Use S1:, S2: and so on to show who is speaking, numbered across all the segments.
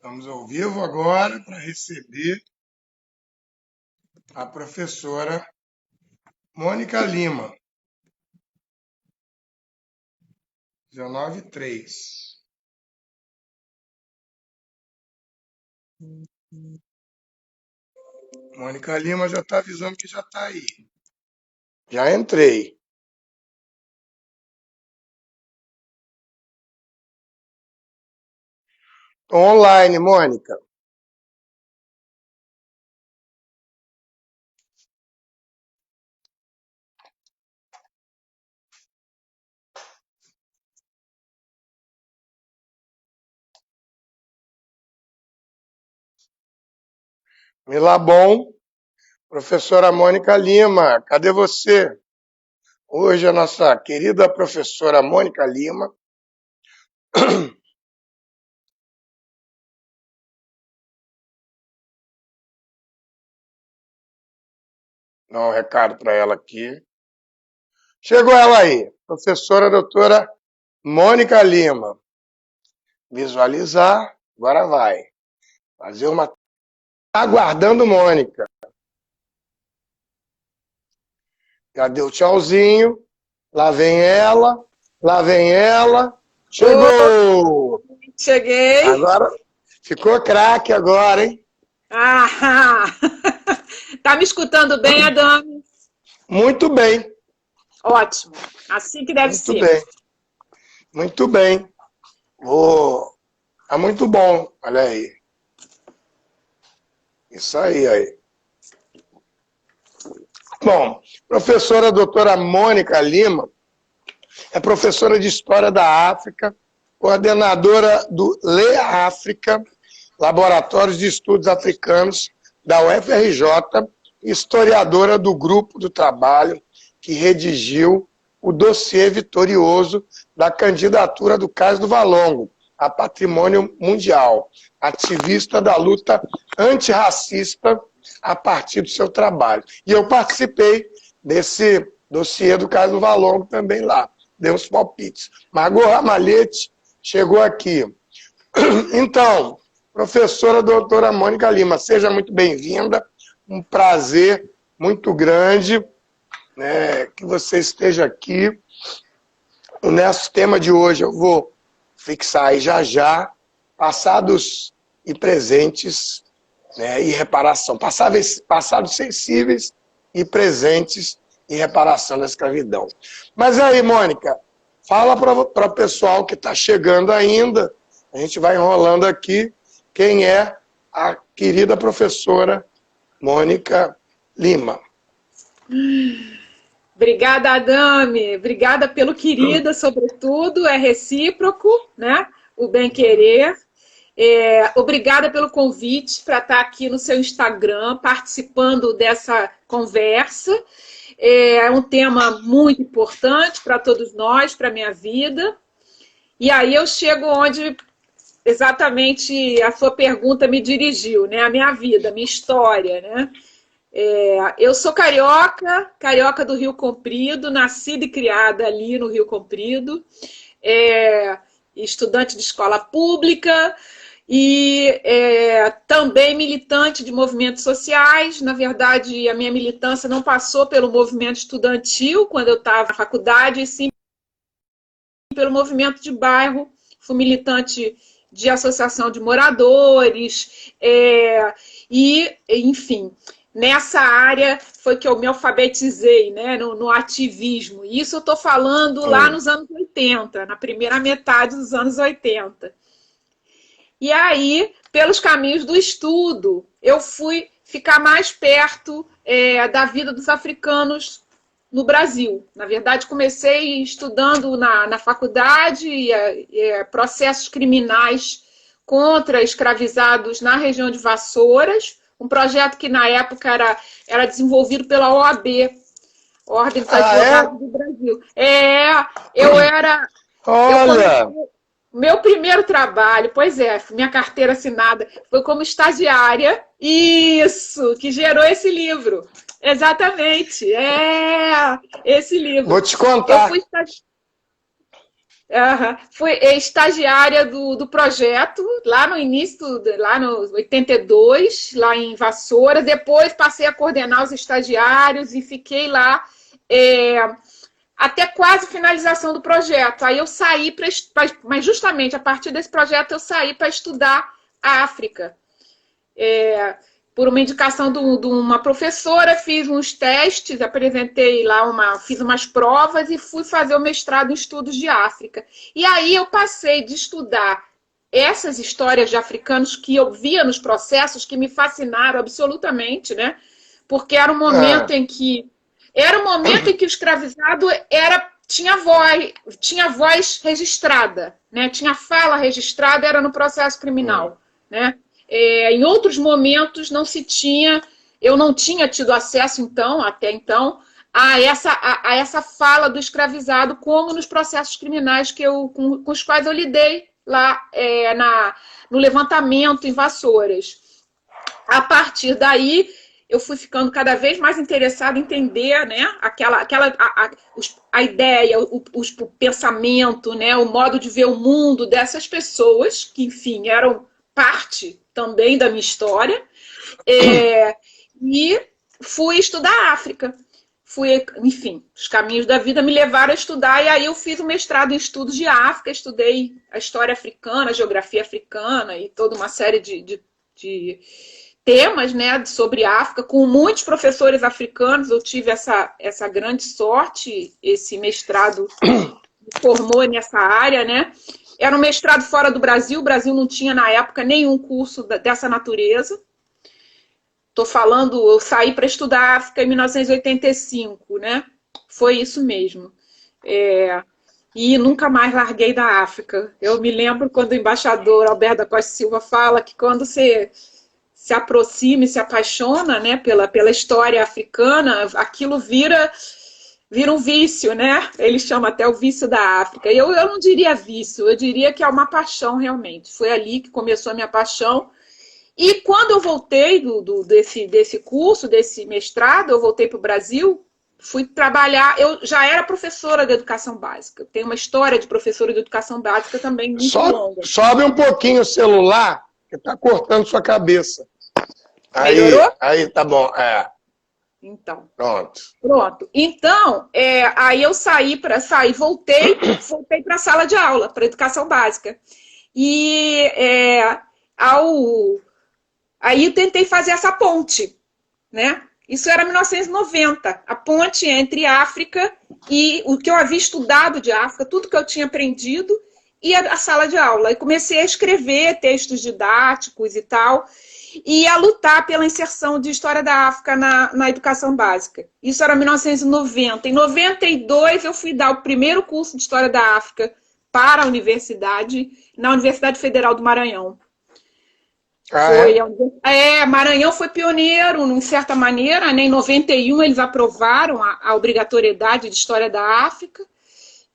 S1: Estamos ao vivo agora para receber a professora Mônica Lima, 19:03. Mônica Lima já está avisando que já está aí. Já entrei. Tô online, Mônica. Milabom, professora Mônica Lima, cadê você? Hoje a nossa querida professora Mônica Lima dá um recado para ela aqui. Chegou ela aí, professora doutora Mônica Lima. Visualizar, agora vai. Fazer uma. Aguardando Mônica. Já deu tchauzinho. Lá vem ela. Lá vem ela. Chegou!
S2: Cheguei.
S1: Agora ficou craque agora, hein?
S2: Ah, tá me escutando bem, Adame?
S1: Muito bem.
S2: Ótimo. Assim que deve
S1: Muito
S2: ser.
S1: bem. Muito bem. Tá muito bom. Olha aí. Isso aí. Bom, professora doutora Mônica Lima é professora de História da África, coordenadora do LEA África, Laboratórios de Estudos Africanos da UFRJ, historiadora do grupo do trabalho que redigiu o dossiê vitorioso da candidatura do Cais do Valongo a Patrimônio Mundial, ativista da luta antirracista a partir do seu trabalho. E eu participei desse dossiê do Cais do Valongo também lá, dei uns palpites. Margot Ramalhete chegou aqui. Então, professora doutora Mônica Lima, seja muito bem-vinda, um prazer muito grande, né, que você esteja aqui. O nosso tema de hoje eu vou fixar aí já, passados e presentes, né, e reparação, passados sensíveis e presentes e reparação da escravidão. Mas aí, Mônica, fala para o pessoal que está chegando ainda, a gente vai enrolando aqui, quem é a querida professora Mônica Lima.
S2: Obrigada, Adame. Obrigada pelo querida, sobretudo. É recíproco, né? O bem-querer. Obrigada pelo convite para estar aqui no seu Instagram, participando dessa conversa. É um tema muito importante para todos nós, para a minha vida. E aí eu chego onde exatamente a sua pergunta me dirigiu, né? A minha vida, a minha história, né? Eu sou carioca do Rio Comprido, nascida e criada ali no Rio Comprido, estudante de escola pública e também militante de movimentos sociais. Na verdade, a minha militância não passou pelo movimento estudantil quando eu estava na faculdade, e sim pelo movimento de bairro. Fui militante de associação de moradores enfim, nessa área foi que eu me alfabetizei, né, no ativismo. E isso eu estou falando lá nos anos 80, na primeira metade dos anos 80. E aí, pelos caminhos do estudo, eu fui ficar mais perto da vida dos africanos no Brasil. Na verdade, comecei estudando na faculdade processos criminais contra escravizados na região de Vassouras, um projeto que na época era desenvolvido pela OAB, Ordem dos Advogados do Brasil. Eu era...
S1: Olha!
S2: Meu primeiro trabalho, minha carteira assinada foi como estagiária. Isso, que gerou esse livro. Exatamente, esse livro.
S1: Vou te contar.
S2: Fui estagiária do projeto, lá no início, lá no 82, lá em Vassoura. Depois passei a coordenar os estagiários e fiquei lá até quase finalização do projeto. Aí eu saí, mas justamente a partir desse projeto eu saí para estudar a África. Por uma indicação de uma professora, fiz uns testes, apresentei lá, fiz umas provas e fui fazer o mestrado em estudos de África. E aí eu passei de estudar essas histórias de africanos que eu via nos processos, que me fascinaram absolutamente, né? Porque era um momento em que o escravizado tinha voz registrada, né? Tinha fala registrada, era no processo criminal, né? Em outros momentos não se tinha, eu não tinha tido acesso até então, a essa fala do escravizado, como nos processos criminais com os quais eu lidei lá no levantamento em Vassouras. A partir daí, eu fui ficando cada vez mais interessada em entender, né, a ideia, o pensamento, né, o modo de ver o mundo dessas pessoas, que, enfim, eram parte também da minha história, e fui estudar a África. Enfim, os caminhos da vida me levaram a estudar, e aí eu fiz um mestrado em estudos de África, estudei a história africana, a geografia africana e toda uma série de temas, né, sobre África, com muitos professores africanos. Eu tive essa grande sorte, esse mestrado me formou nessa área, né? Era um mestrado fora do Brasil, o Brasil não tinha na época nenhum curso dessa natureza. Estou falando, eu saí para estudar África em 1985, né? Foi isso mesmo. E nunca mais larguei da África. Eu me lembro quando o embaixador Alberto da Costa Silva fala que quando você se aproxima e se apaixona, né, pela história africana, aquilo vira um vício, né? Ele chama até o vício da África. Eu não diria vício, eu diria que é uma paixão realmente. Foi ali que começou a minha paixão. E quando eu voltei desse curso, desse mestrado, eu voltei para o Brasil, fui trabalhar. Eu já era professora de educação básica. Tenho uma história de professora de educação básica também muito longa.
S1: Sobe um pouquinho o celular, que está cortando sua cabeça.
S2: Melhorou?
S1: Aí tá bom,
S2: Então.
S1: Pronto.
S2: Então, aí eu voltei para a sala de aula, para educação básica. E aí eu tentei fazer essa ponte, né? Isso era 1990, a ponte entre África e o que eu havia estudado de África, tudo que eu tinha aprendido, e a sala de aula. E comecei a escrever textos didáticos e tal, e a lutar pela inserção de História da África na educação básica. Isso era 1990. Em 92, eu fui dar o primeiro curso de História da África para a universidade, na Universidade Federal do Maranhão. Maranhão foi pioneiro, em certa maneira, né? Em 91 eles aprovaram a obrigatoriedade de História da África,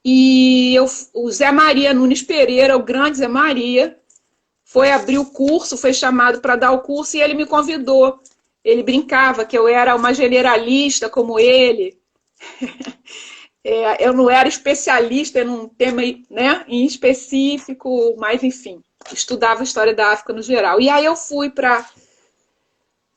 S2: e o Zé Maria Nunes Pereira, o grande Zé Maria, foi abrir o curso, foi chamado para dar o curso, e ele me convidou. Ele brincava que eu era uma generalista como ele. Eu não era especialista num tema, né, em específico, mas enfim, estudava a história da África no geral. E aí eu fui para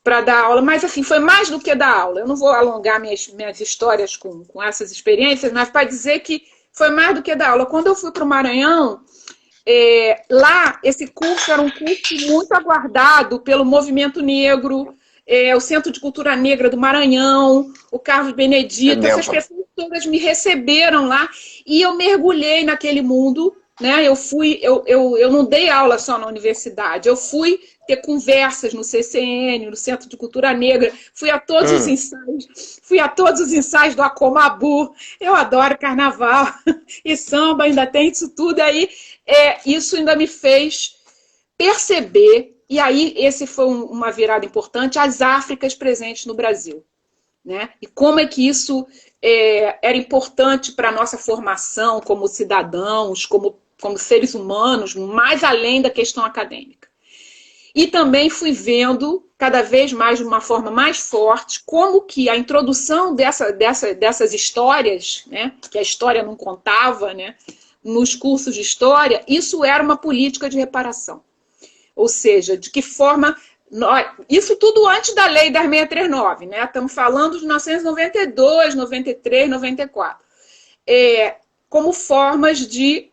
S2: dar aula, mas assim, foi mais do que dar aula. Eu não vou alongar minhas histórias com essas experiências, mas para dizer que foi mais do que dar aula. Quando eu fui para o Maranhão, lá, esse curso era um curso muito aguardado pelo movimento negro, o Centro de Cultura Negra do Maranhão, o Carlos Benedito, essas pessoas todas me receberam lá, e eu mergulhei naquele mundo, né? Eu não dei aula só na universidade, eu fui ter conversas no CCN, no Centro de Cultura Negra, fui a todos os ensaios do Acomabu. Eu adoro carnaval e samba, ainda tem isso tudo aí. Isso ainda me fez perceber, e aí esse foi uma virada importante, as Áfricas presentes no Brasil, né? E como é que isso era importante para a nossa formação como cidadãos, como seres humanos, mais além da questão acadêmica. E também fui vendo, cada vez mais, de uma forma mais forte, como que a introdução dessas histórias, né, que a história não contava, né, nos cursos de história, isso era uma política de reparação. Ou seja, de que forma... Isso tudo antes da Lei 10.639, né? Estamos falando de 1992, 93, 94. Como formas de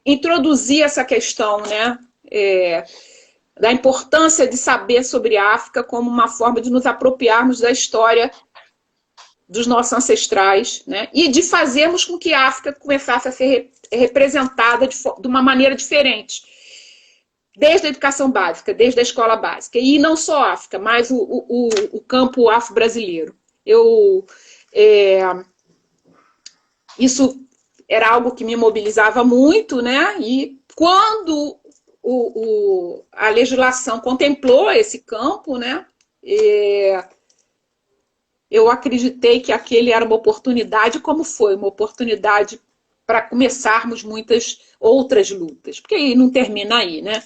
S2: introduzir essa questão, né? Da importância de saber sobre a África como uma forma de nos apropriarmos da história dos nossos ancestrais, né? E de fazermos com que a África começasse a ser representada de uma maneira diferente. Desde a educação básica, desde a escola básica. E não só a África, mas o campo afro-brasileiro. Isso era algo que me mobilizava muito, né? E quando a legislação contemplou esse campo, né? Eu acreditei que aquele era uma oportunidade, como foi uma oportunidade para começarmos muitas outras lutas. Porque aí não termina aí, né?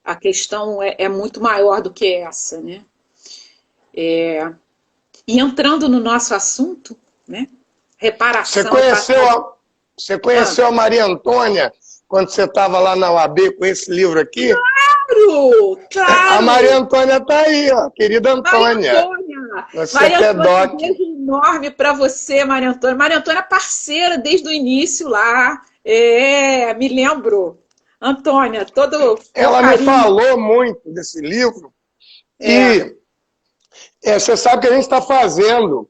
S2: A questão é muito maior do que essa, né? E entrando no nosso assunto, né? Reparação...
S1: Você conheceu a Maria Antônia quando você estava lá na UAB com esse livro aqui?
S2: Claro! Claro!
S1: A Maria Antônia está aí, ó, querida Antônia.
S2: Maria Antônia!
S1: Você
S2: Maria
S1: que é
S2: Antônia,
S1: doc.
S2: um beijo enorme para você, Maria Antônia. Maria Antônia é parceira desde o início lá. Me lembro. Antônia, todo
S1: Ela
S2: carinho.
S1: me falou muito desse livro. E você sabe que a gente está fazendo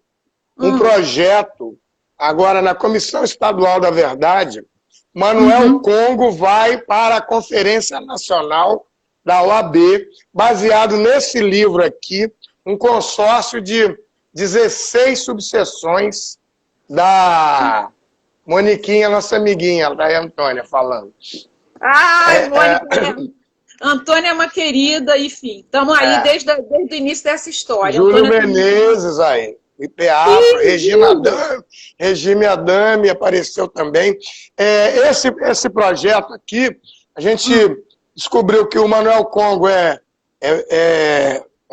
S1: um projeto agora na Comissão Estadual da Verdade. Manuel Congo vai para a Conferência Nacional da OAB, baseado nesse livro aqui, um consórcio de 16 subseções da Moniquinha, nossa amiguinha, da Antônia, falando.
S2: Ai, Mônica, Antônia é uma querida, enfim, estamos aí desde o início dessa história.
S1: Júlio
S2: Antônia
S1: Menezes aí, IPA, Regime Adame apareceu também. Esse projeto aqui, a gente descobriu que o Manuel Congo é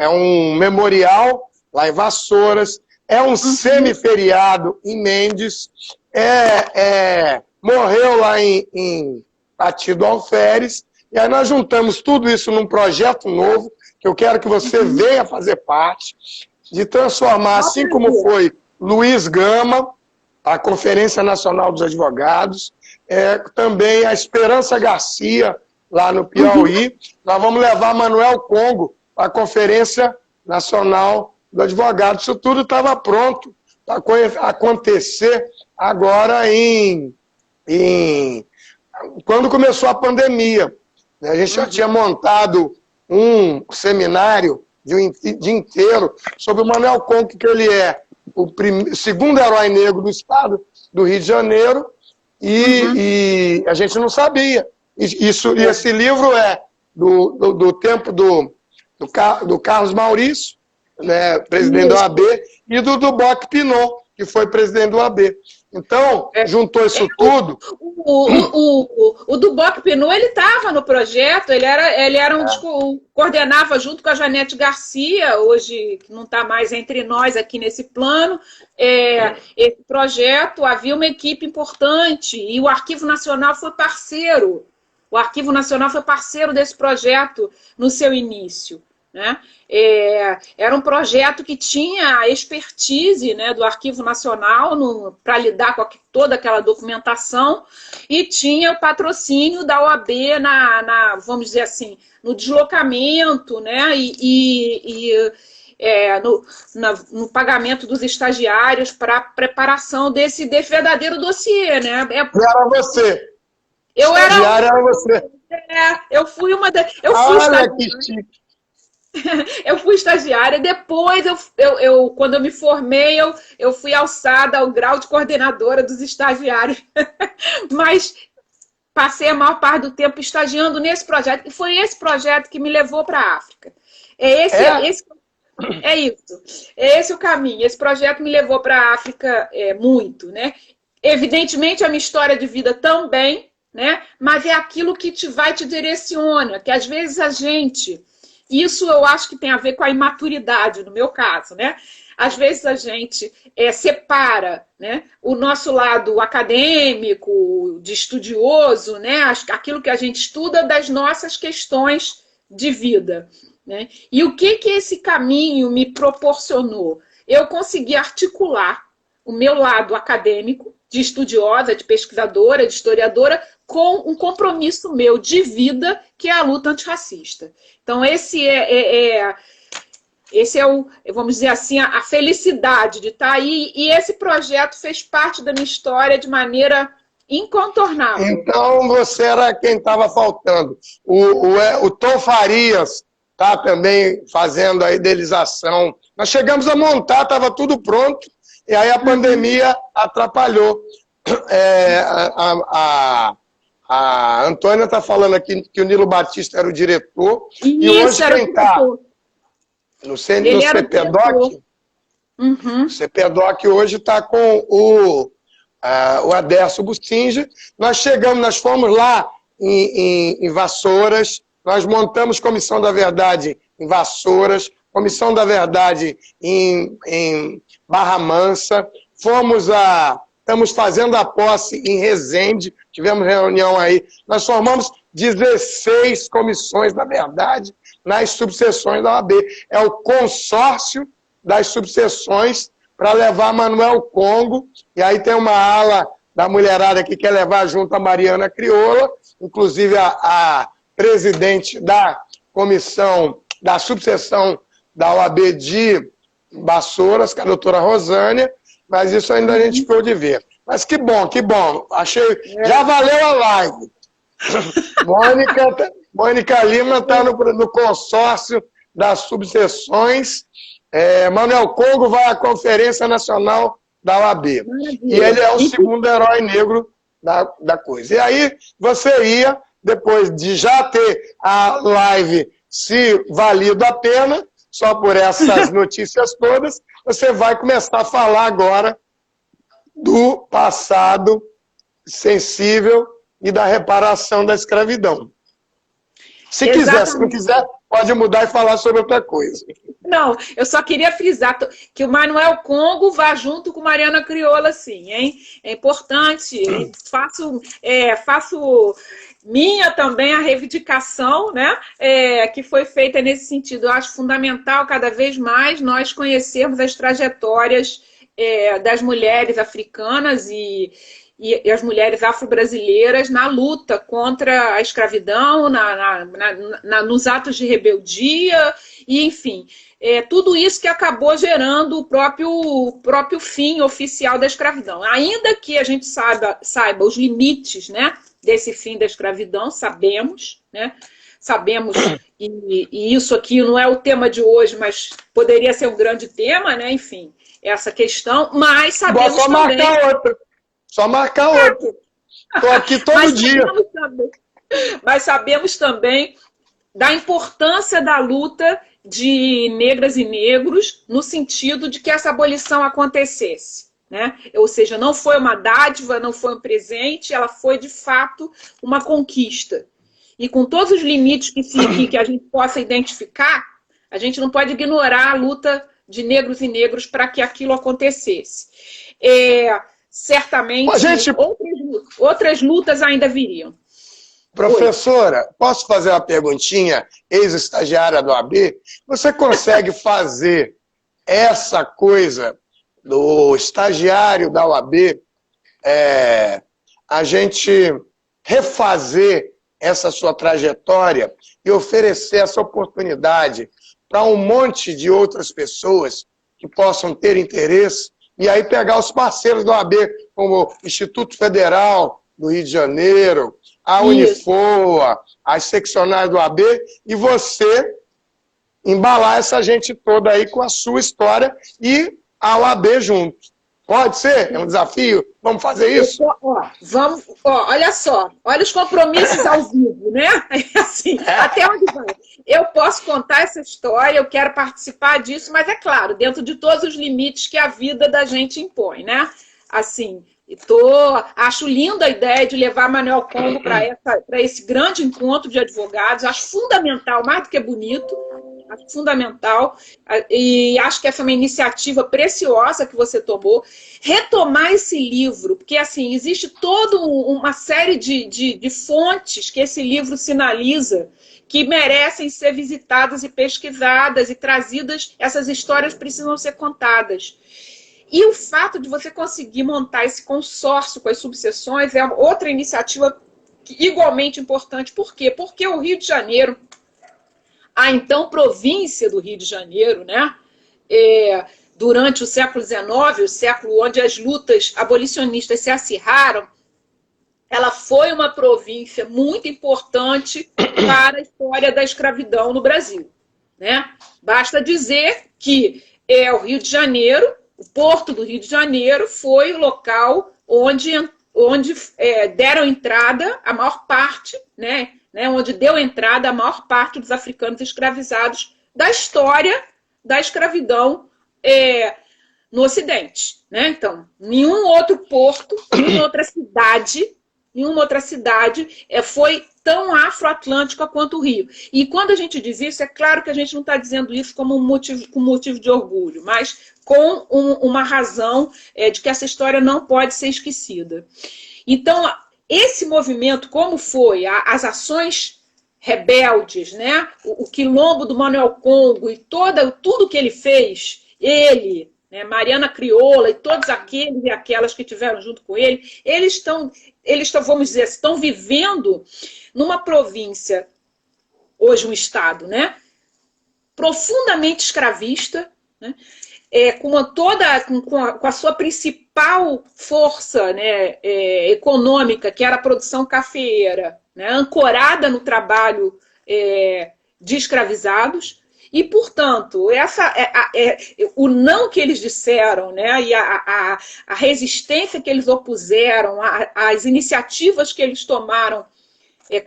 S1: um memorial lá em Vassouras, é um semiferiado em Mendes, morreu lá em Pati do Alferes, e aí nós juntamos tudo isso num projeto novo, que eu quero que você venha fazer parte, de transformar, assim como foi Luiz Gama, a Conferência Nacional dos Advogados, também a Esperança Garcia, lá no Piauí, nós vamos levar Manuel Congo para a Conferência Nacional do Advogado. Isso tudo estava pronto para acontecer agora quando começou a pandemia. A gente já tinha montado um seminário de um dia inteiro sobre o Manuel Congo, que ele é o segundo herói negro do estado do Rio de Janeiro, e a gente não sabia. E esse livro é do tempo do Carlos Maurício, né, presidente do OAB, e do Boc Pinot, que foi presidente do OAB. Então, juntou isso tudo.
S2: O do Boc Pinot, ele estava no projeto, ele era coordenava junto com a Janete Garcia, hoje que não está mais entre nós aqui nesse plano, esse projeto, havia uma equipe importante, e o Arquivo Nacional foi parceiro. O Arquivo Nacional foi parceiro desse projeto no seu início. Né? Era um projeto que tinha a expertise, né, do Arquivo Nacional para lidar com toda aquela documentação, e tinha o patrocínio da OAB vamos dizer assim, no deslocamento, né, no pagamento dos estagiários para a preparação desse verdadeiro dossiê. Né?
S1: Era você.
S2: Era
S1: você.
S2: Eu fui uma das... Eu fui estagiária, depois quando eu me formei, eu fui alçada ao grau de coordenadora dos estagiários. Mas passei a maior parte do tempo estagiando nesse projeto, e foi esse projeto que me levou para a África. É esse o caminho. Esse projeto me levou para a África muito, né? Evidentemente, a minha história de vida também, né? Mas é aquilo que vai te direciona, que às vezes a gente... Isso eu acho que tem a ver com a imaturidade, no meu caso, né? às vezes a gente separa, né, o nosso lado acadêmico, de estudioso, né, aquilo que a gente estuda das nossas questões de vida, né? E o que esse caminho me proporcionou? Eu consegui articular o meu lado acadêmico, de estudiosa, de pesquisadora, de historiadora, com um compromisso meu de vida, que é a luta antirracista. Então, esse é o, vamos dizer assim, a felicidade de estar aí, e esse projeto fez parte da minha história de maneira incontornável.
S1: Então, você era quem estava faltando. O Tom Farias está também fazendo a idealização. Nós chegamos a montar, estava tudo pronto, e aí a pandemia atrapalhou. A Antônia está falando aqui que o Nilo Batista era o diretor, e hoje quem está no CPDOC, o CPDOC hoje está com o Aderso Bustinge. Nós fomos lá em Vassouras, nós montamos Comissão da Verdade em Vassouras, Comissão da Verdade em Barra Mansa, estamos fazendo a posse em Resende, tivemos reunião aí, nós formamos 16 comissões da verdade nas subseções da OAB. É o consórcio das subseções para levar Manuel Congo, e aí tem uma ala da mulherada que quer levar junto a Mariana Crioula, inclusive a presidente da comissão, da subseção da OAB de Vassouras, que é a doutora Rosânia, mas isso ainda a gente ficou de ver. Mas que bom, que bom. Achei. Já valeu a live. Mônica Lima está no consórcio das subseções. Manuel Congo vai à Conferência Nacional da OAB. E ele é o segundo herói negro da coisa. E aí você ia, depois de já ter a live se valido a pena, só por essas notícias todas, você vai começar a falar agora do passado sensível e da reparação da escravidão. Se quiser, se não quiser, pode mudar e falar sobre outra coisa.
S2: Não, eu só queria frisar que o Manuel Congo vá junto com Mariana Crioula, sim, hein? É importante, faço minha também a reivindicação, né, que foi feita nesse sentido. Eu acho fundamental, cada vez mais, nós conhecermos as trajetórias das mulheres africanas e as mulheres afro-brasileiras na luta contra a escravidão, nos atos de rebeldia, e enfim, tudo isso que acabou gerando o próprio fim oficial da escravidão. Ainda que a gente saiba os limites, né, desse fim da escravidão, sabemos, né? Sabemos, e isso aqui não é o tema de hoje, mas poderia ser um grande tema, né? Enfim, essa questão, mas sabemos
S1: só
S2: também...
S1: Só marcar outro. Estou aqui todo dia.
S2: Mas sabemos também da importância da luta de negras e negros no sentido de que essa abolição acontecesse, né? Ou seja, não foi uma dádiva, não foi um presente, ela foi, de fato, uma conquista. E com todos os limites que a gente possa identificar, a gente não pode ignorar a luta de negros e negros para que aquilo acontecesse. Certamente, outras lutas ainda viriam.
S1: Professora, posso fazer uma perguntinha, ex-estagiária do AB? Você consegue fazer essa coisa do estagiário da OAB, a gente refazer essa sua trajetória e oferecer essa oportunidade para um monte de outras pessoas que possam ter interesse, e aí pegar os parceiros da OAB, como o Instituto Federal do Rio de Janeiro, a Unifoa, as seccionais do OAB, e você embalar essa gente toda aí com a sua história e a OAB junto. Pode ser? É um desafio? Vamos fazer isso?
S2: Olha só, olha os compromissos ao vivo, né? Assim, até onde vai? Eu posso contar essa história, eu quero participar disso, mas é claro, dentro de todos os limites que a vida da gente impõe, né? Assim, acho linda a ideia de levar Manuel Congo para esse grande encontro de advogados, acho fundamental, mais do que bonito, acho fundamental, e acho que essa é uma iniciativa preciosa que você tomou. Retomar esse livro, porque assim, existe toda uma série de fontes que esse livro sinaliza, que merecem ser visitadas e pesquisadas e trazidas, essas histórias precisam ser contadas. E o fato de você conseguir montar esse consórcio com as subseções é outra iniciativa igualmente importante. Por quê? Porque o Rio de Janeiro, a então província do Rio de Janeiro, né, durante o século XIX, o século onde as lutas abolicionistas se acirraram, ela foi uma província muito importante para a história da escravidão no Brasil, né? Basta dizer que o Rio de Janeiro, o Porto do Rio de Janeiro, foi o local onde deram entrada a maior parte, né, onde deu entrada a maior parte dos africanos escravizados da história da escravidão no Ocidente, né? Então, nenhum outro porto, nenhuma outra cidade foi tão afroatlântica quanto o Rio. E quando a gente diz isso, é claro que a gente não está dizendo isso como com motivo de orgulho, mas com uma razão de que essa história não pode ser esquecida. Então, esse movimento, como foi as ações rebeldes, né? O quilombo do Manuel Congo e tudo que ele fez, ele, né, Mariana Crioula e todos aqueles e aquelas que estiveram junto com ele, eles estão, vamos dizer, estão vivendo numa província, hoje um estado, né, profundamente escravista, né, com a sua principal força, né, econômica, que era a produção cafeeira, né, ancorada no trabalho de escravizados. E, portanto, o não que eles disseram, né, e a resistência que eles opuseram, as iniciativas que eles tomaram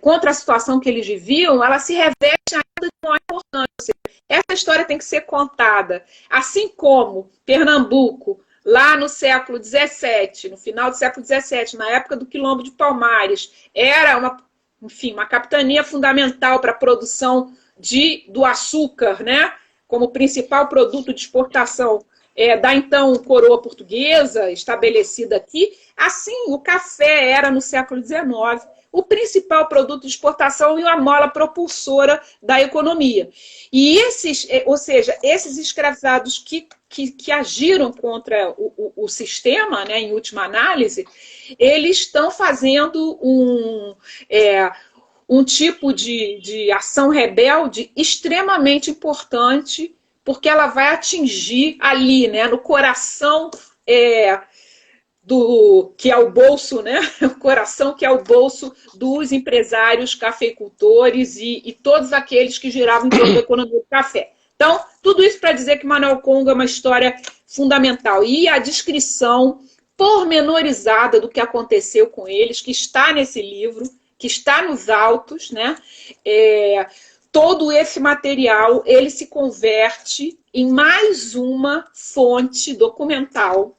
S2: contra a situação que eles viviam, ela se reveste ainda de maior importância. Essa história tem que ser contada. Assim como Pernambuco, lá no século XVII, no final do século XVII, na época do Quilombo de Palmares, era uma capitania fundamental para a produção do açúcar, né, como principal produto de exportação da então coroa portuguesa estabelecida aqui. Assim, o café era, no século XIX, o principal produto de exportação e uma mola propulsora da economia. E esses escravizados que agiram contra o sistema, né, em última análise, eles estão fazendo um tipo de ação rebelde extremamente importante, porque ela vai atingir ali, né, no coração que é o bolso, né, o coração que é o bolso dos empresários cafeicultores e todos aqueles que giravam em torno da economia do café. Então, tudo isso para dizer que Manuel Congo é uma história fundamental. E a descrição pormenorizada do que aconteceu com eles, que está nesse livro, que está nos autos, né? Todo esse material, ele se converte em mais uma fonte documental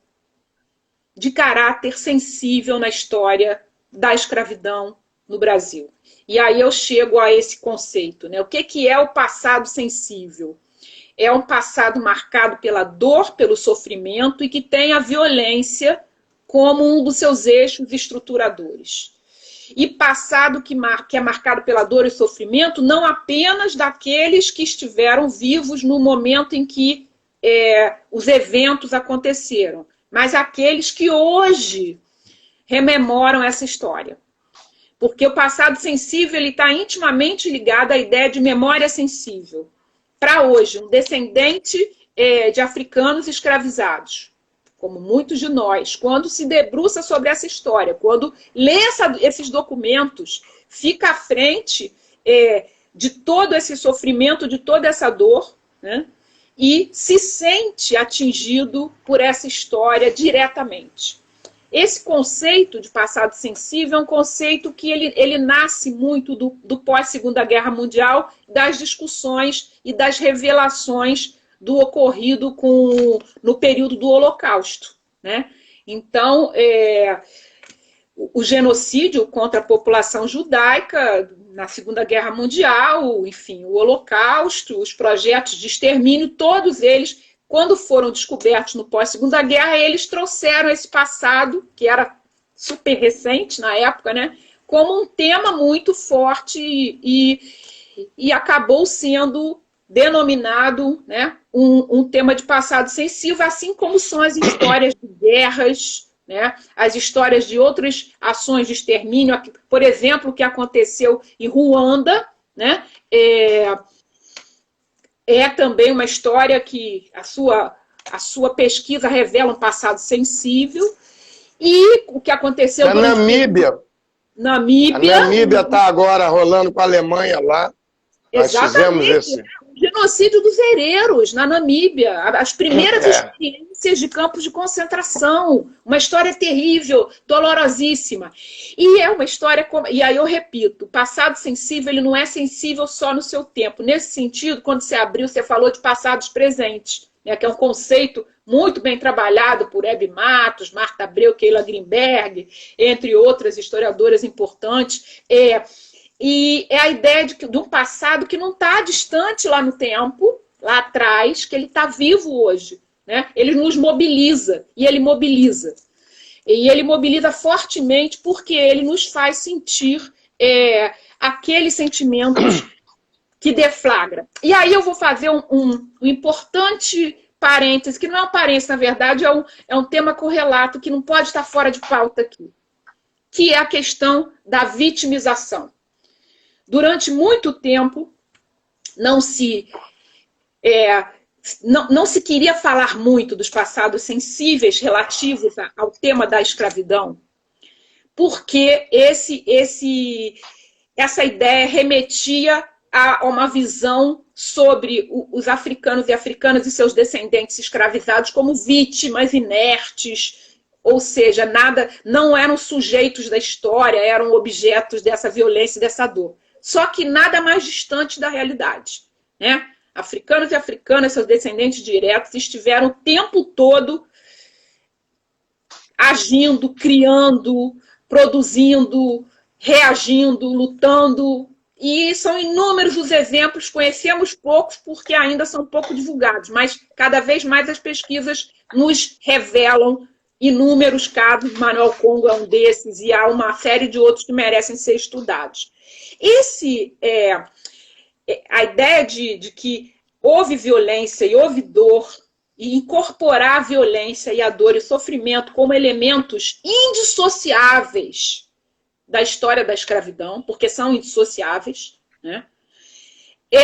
S2: de caráter sensível na história da escravidão no Brasil. E aí eu chego a esse conceito, né? O que é o passado sensível? É um passado marcado pela dor, pelo sofrimento e que tem a violência como um dos seus eixos estruturadores. E passado que é marcado pela dor e sofrimento não apenas daqueles que estiveram vivos no momento em que os eventos aconteceram, mas aqueles que hoje rememoram essa história. Porque o passado sensível está intimamente ligado à ideia de memória sensível. Para hoje, um descendente de africanos escravizados, como muitos de nós, quando se debruça sobre essa história, quando lê esses documentos, fica à frente de todo esse sofrimento, de toda essa dor, né? E se sente atingido por essa história diretamente. Esse conceito de passado sensível é um conceito que ele nasce muito do pós-Segunda Guerra Mundial, das discussões e das revelações do ocorrido no período do Holocausto, né? Então, o genocídio contra a população judaica na Segunda Guerra Mundial, enfim, o Holocausto, os projetos de extermínio, todos eles, quando foram descobertos no pós-Segunda Guerra, eles trouxeram esse passado, que era super recente na época, né, como um tema muito forte e acabou sendo denominado, né, um tema de passado sensível, assim como são as histórias de guerras, né, as histórias de outras ações de extermínio, por exemplo, o que aconteceu em Ruanda, né, é também uma história que a sua pesquisa revela um passado sensível, e o que aconteceu...
S1: Na Namíbia. A Namíbia está agora rolando com a Alemanha lá.
S2: Exatamente.
S1: Nós fizemos esse...
S2: O genocídio dos hereros na Namíbia, as primeiras experiências de campos de concentração, uma história terrível, dolorosíssima. E é uma história, e aí eu repito, o passado sensível, ele não é sensível só no seu tempo. Nesse sentido, quando você abriu, você falou de passados presentes, né, que é um conceito muito bem trabalhado por Hebe Matos, Marta Abreu, Keila Greenberg, entre outras historiadoras importantes. E é a ideia de um passado que não está distante lá no tempo, lá atrás, que ele está vivo hoje, né? Ele nos mobiliza, e ele mobiliza. E ele mobiliza fortemente porque ele nos faz sentir aqueles sentimentos que deflagra. E aí eu vou fazer um importante parêntese, que não é um parêntese, na verdade, é um tema correlato que não pode estar fora de pauta aqui, que é a questão da vitimização. Durante muito tempo, não se queria falar muito dos passados sensíveis relativos ao tema da escravidão, porque essa ideia remetia a uma visão sobre os africanos e africanas e seus descendentes escravizados como vítimas inertes, ou seja, não eram sujeitos da história, eram objetos dessa violência e dessa dor. Só que nada mais distante da realidade, né? Africanos e africanas, seus descendentes diretos, estiveram o tempo todo agindo, criando, produzindo, reagindo, lutando. E são inúmeros os exemplos, conhecemos poucos porque ainda são pouco divulgados, mas cada vez mais as pesquisas nos revelam inúmeros casos. Manuel Congo é um desses, e há uma série de outros que merecem ser estudados. A ideia de que houve violência e houve dor, e incorporar a violência e a dor e o sofrimento como elementos indissociáveis da história da escravidão, porque são indissociáveis, né?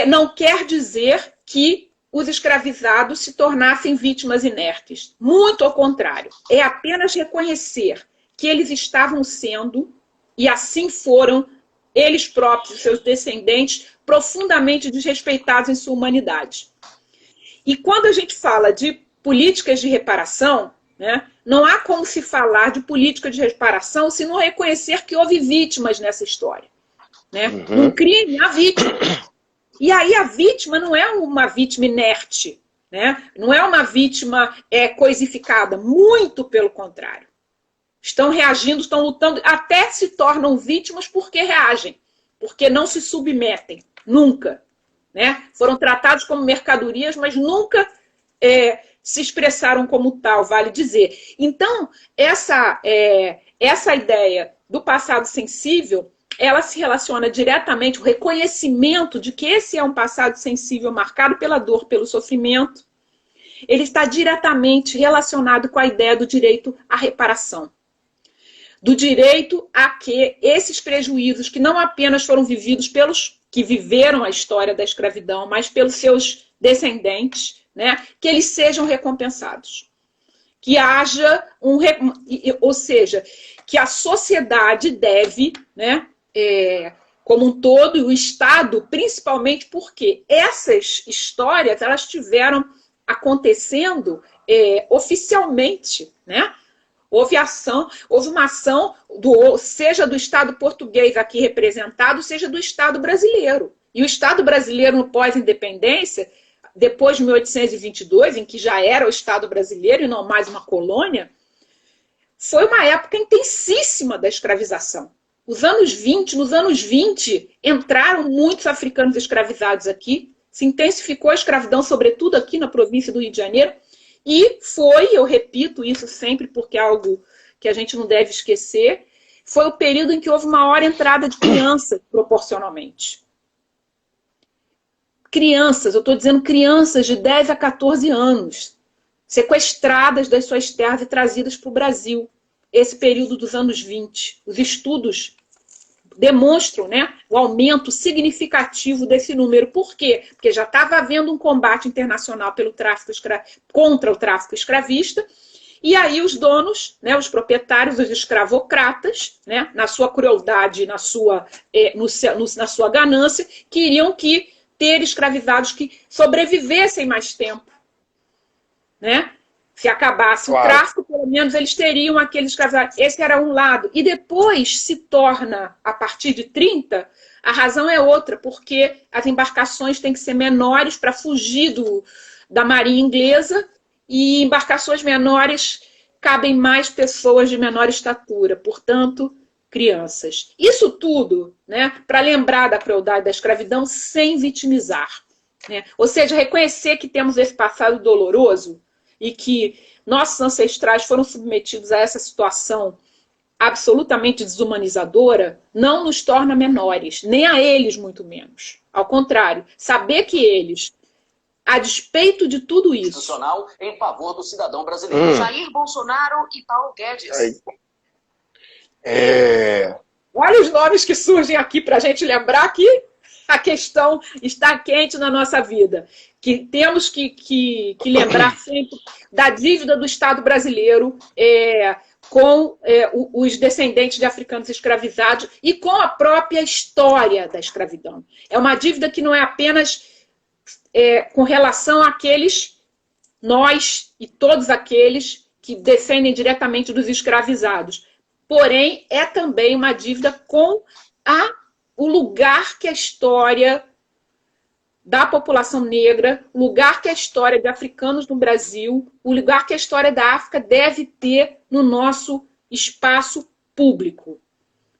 S2: Não quer dizer que os escravizados se tornassem vítimas inertes. Muito ao contrário. É apenas reconhecer que eles estavam sendo, e assim foram, eles próprios e seus descendentes, profundamente desrespeitados em sua humanidade. E quando a gente fala de políticas de reparação, né, não há como se falar de política de reparação se não reconhecer que houve vítimas nessa história, né? Um crime, a vítima. E aí a vítima não é uma vítima inerte, né? Não é uma vítima coisificada, muito pelo contrário. Estão reagindo, estão lutando, até se tornam vítimas porque reagem, porque não se submetem, nunca, né? Foram tratados como mercadorias, mas nunca se expressaram como tal, vale dizer. Então, essa ideia do passado sensível, ela se relaciona diretamente, o reconhecimento de que esse é um passado sensível marcado pela dor, pelo sofrimento, ele está diretamente relacionado com a ideia do direito à reparação. Do direito a que esses prejuízos, que não apenas foram vividos pelos que viveram a história da escravidão, mas pelos seus descendentes, né, que eles sejam recompensados. Que haja ou seja, que a sociedade deve, né, como um todo, e o Estado principalmente, porque essas histórias elas estiveram acontecendo oficialmente, né? Houve uma ação, seja do Estado português aqui representado, seja do Estado brasileiro. E o Estado brasileiro, no pós-independência, depois de 1822, em que já era o Estado brasileiro e não mais uma colônia, foi uma época intensíssima da escravização. Nos anos 20, entraram muitos africanos escravizados aqui, se intensificou a escravidão, sobretudo aqui na província do Rio de Janeiro, e foi, eu repito isso sempre porque é algo que a gente não deve esquecer, foi o período em que houve maior entrada de crianças, proporcionalmente. Crianças, eu estou dizendo crianças de 10 a 14 anos, sequestradas das suas terras e trazidas para o Brasil. Esse período dos anos 20. Os estudos demonstram, né, o aumento significativo desse número. Por quê? Porque já estava havendo um combate internacional pelo tráfico contra o tráfico escravista, e aí os donos, né, os proprietários, os escravocratas, né, na sua crueldade, na sua ganância, queriam ter escravizados que sobrevivessem mais tempo, né? Se acabasse o tráfico, pelo menos eles teriam aqueles escravizados. Esse era um lado. E depois se torna, a partir de 30, a razão é outra, porque as embarcações têm que ser menores para fugir da marinha inglesa, e embarcações menores cabem mais pessoas de menor estatura, portanto, crianças. Isso tudo, né, para lembrar da crueldade da escravidão sem vitimizar, né? Ou seja, reconhecer que temos esse passado doloroso e que nossos ancestrais foram submetidos a essa situação absolutamente desumanizadora, não nos torna menores, nem a eles muito menos. Ao contrário, saber que eles, a despeito de tudo isso...
S3: Institucional em favor do cidadão brasileiro. Jair Bolsonaro e Paulo Guedes.
S2: Olha os nomes que surgem aqui para a gente lembrar que a questão está quente na nossa vida. Que temos que lembrar sempre da dívida do Estado brasileiro com os descendentes de africanos escravizados e com a própria história da escravidão. É uma dívida que não é apenas com relação àqueles, nós e todos aqueles que descendem diretamente dos escravizados. Porém, é também uma dívida com o lugar que a história da população negra, o lugar que a história de africanos no Brasil, o lugar que a história da África deve ter no nosso espaço público.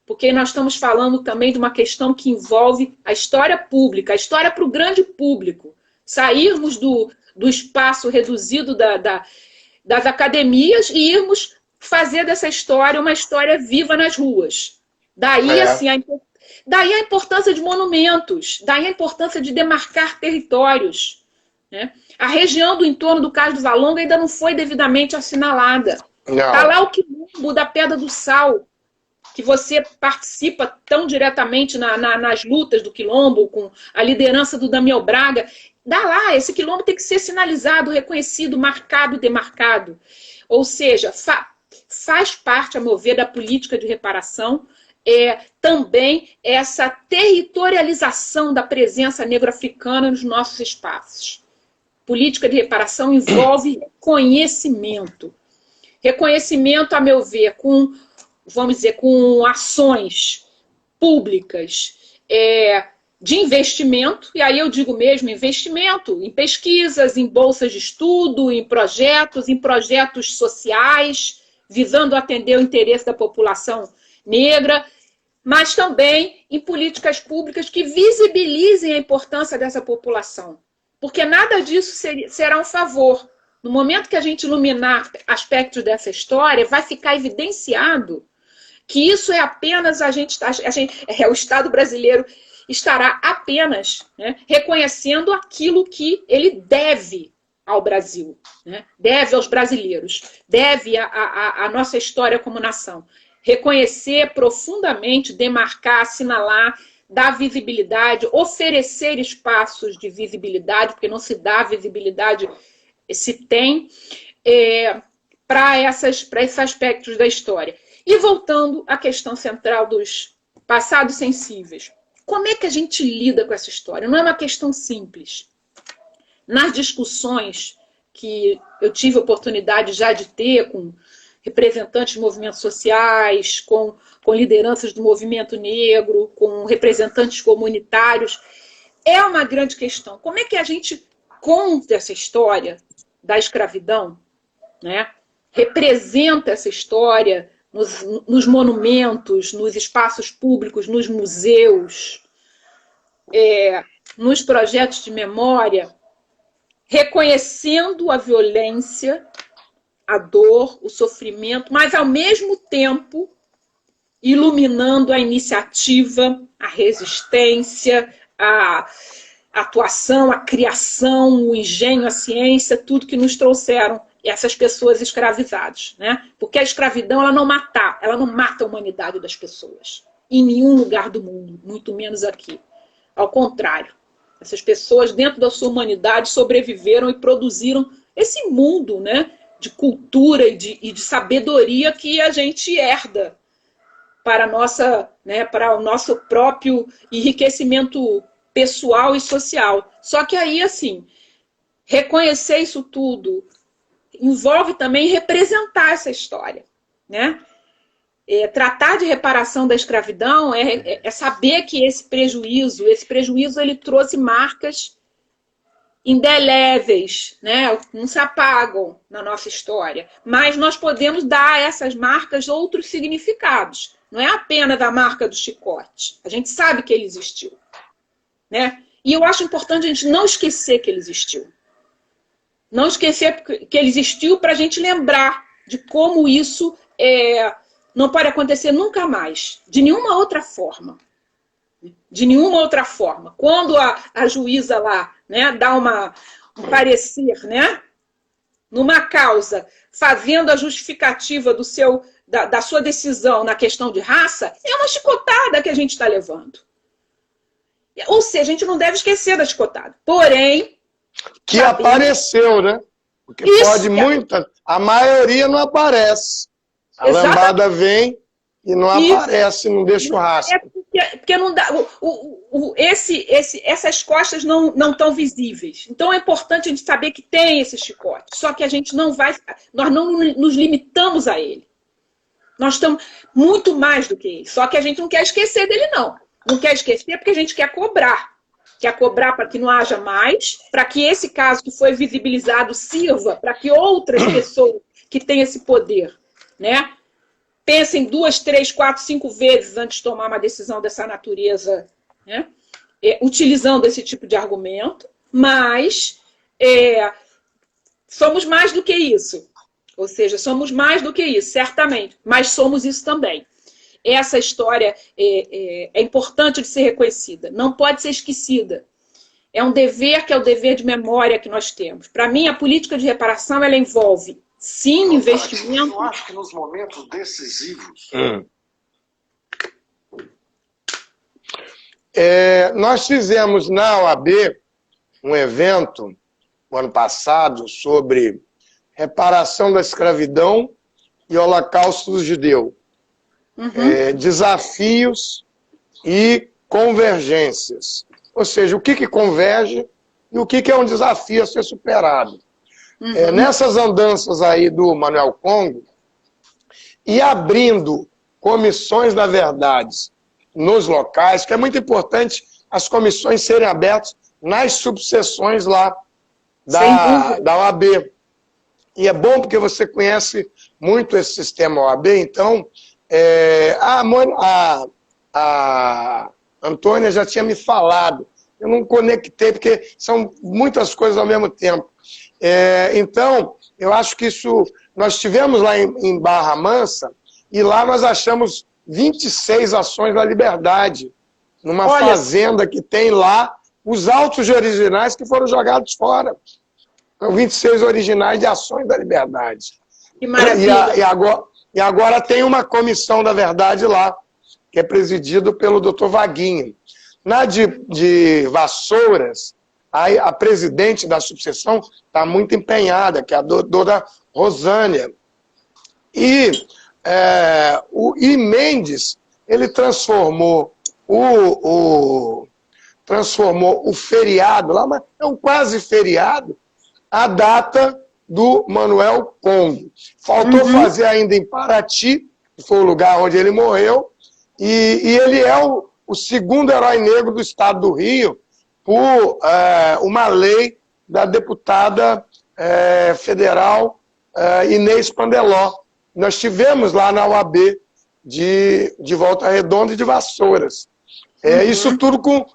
S2: Porque nós estamos falando também de uma questão que envolve a história pública, a história para o grande público. Sairmos do espaço reduzido das academias e irmos fazer dessa história uma história viva nas ruas. Daí, assim, daí a importância de monumentos, daí a importância de demarcar territórios, né? A região do entorno do Cais do Valongo ainda não foi devidamente assinalada. Está lá o quilombo da Pedra do Sal, que você participa tão diretamente nas lutas do quilombo, com a liderança do Damião Braga. Dá lá, esse quilombo tem que ser sinalizado, reconhecido, marcado e demarcado. Ou seja, faz parte, a meu ver, da política de reparação, também essa territorialização da presença negro-africana nos nossos espaços. Política de reparação envolve reconhecimento. Reconhecimento, a meu ver, vamos dizer, com ações públicas de investimento, e aí eu digo mesmo investimento em pesquisas, em bolsas de estudo, em projetos sociais, visando atender o interesse da população negra, mas também em políticas públicas que visibilizem a importância dessa população. Porque nada disso será um favor. No momento que a gente iluminar aspectos dessa história, vai ficar evidenciado que isso é apenas o Estado brasileiro estará apenas, né, reconhecendo aquilo que ele deve ao Brasil, né, deve aos brasileiros, deve à nossa história como nação. Reconhecer profundamente, demarcar, assinalar, dar visibilidade, oferecer espaços de visibilidade, porque não se dá visibilidade, se tem, para esses aspectos da história. E voltando à questão central dos passados sensíveis. Como é que a gente lida com essa história? Não é uma questão simples. Nas discussões que eu tive a oportunidade já de ter com representantes de movimentos sociais, com lideranças do movimento negro, com representantes comunitários, é uma grande questão. Como é que a gente conta essa história da escravidão, né, representa essa história nos monumentos, nos espaços públicos, nos museus, nos projetos de memória, reconhecendo a violência, a dor, o sofrimento, mas, ao mesmo tempo, iluminando a iniciativa, a resistência, a atuação, a criação, o engenho, a ciência, tudo que nos trouxeram essas pessoas escravizadas, né? Porque a escravidão ela não mata a humanidade das pessoas, em nenhum lugar do mundo, muito menos aqui. Ao contrário, essas pessoas, dentro da sua humanidade, sobreviveram e produziram esse mundo, né, de cultura e de sabedoria que a gente herda para, para o nosso próprio enriquecimento pessoal e social. Só que aí, assim, reconhecer isso tudo envolve também representar essa história, né? Tratar de reparação da escravidão é saber que esse prejuízo ele trouxe marcas indeléveis, né? Não se apagam na nossa história, mas nós podemos dar a essas marcas outros significados. Não é apenas a marca do chicote. A gente sabe que ele existiu, né? E eu acho importante a gente não esquecer que ele existiu. Não esquecer que ele existiu para a gente lembrar de como isso não pode acontecer nunca mais, de nenhuma outra forma. De nenhuma outra forma. Quando a juíza lá, né, dá um parecer, né, numa causa, fazendo a justificativa da sua decisão na questão de raça, é uma chicotada que a gente está levando. Ou seja, a gente não deve esquecer da chicotada. Porém...
S1: Que apareceu, né? Porque pode muita... A maioria não aparece. A lambada vem e não aparece, não deixa o rastro.
S2: Porque não dá, essas costas não estão visíveis. Então é importante a gente saber que tem esse chicote. Só que a gente nós não nos limitamos a ele. Nós estamos muito mais do que ele. Só que a gente não quer esquecer dele, não. Não quer esquecer porque a gente quer cobrar. Quer cobrar para que não haja mais, para que esse caso que foi visibilizado sirva para que outras pessoas que têm esse poder, né, pensem 2, 3, 4, 5 vezes antes de tomar uma decisão dessa natureza, né, utilizando esse tipo de argumento, mas somos mais do que isso. Ou seja, somos mais do que isso, certamente, mas somos isso também. Essa história é importante de ser reconhecida, não pode ser esquecida. É um dever que é o dever de memória que nós temos. Para mim, a política de reparação ela envolve, sim, investimento...
S4: Eu acho que nos momentos decisivos...
S1: Nós fizemos na OAB um evento, no ano passado, sobre reparação da escravidão e holocausto judeu. Desafios e convergências. Ou seja, o que converge e o que é um desafio a ser superado. Nessas andanças aí do Manuel Congo, e abrindo comissões da verdade nos locais, que é muito importante as comissões serem abertas nas subseções lá da OAB. E é bom porque você conhece muito esse sistema OAB, então... A Antônia já tinha me falado, eu não conectei, porque são muitas coisas ao mesmo tempo. Então, eu acho que isso... Nós estivemos lá em Barra Mansa, e lá nós achamos 26 ações da liberdade, numa fazenda que tem lá os autos originais que foram jogados fora. São 26 originais de ações da liberdade.
S2: Que maravilha!
S1: E agora tem uma comissão da verdade lá, que é presidido pelo Dr. Vaguinho. Na de Vassouras, a presidente da subseção está muito empenhada, que é a doutora Rosânia. E Mendes, ele transformou o feriado, lá, mas é um quase feriado, a data do Manuel Congo. Faltou fazer ainda em Paraty, que foi o lugar onde ele morreu, e ele é o segundo herói negro do estado do Rio, por uma lei da deputada federal Inês Pandeló. Nós tivemos lá na UAB de Volta Redonda e de Vassouras. Isso tudo com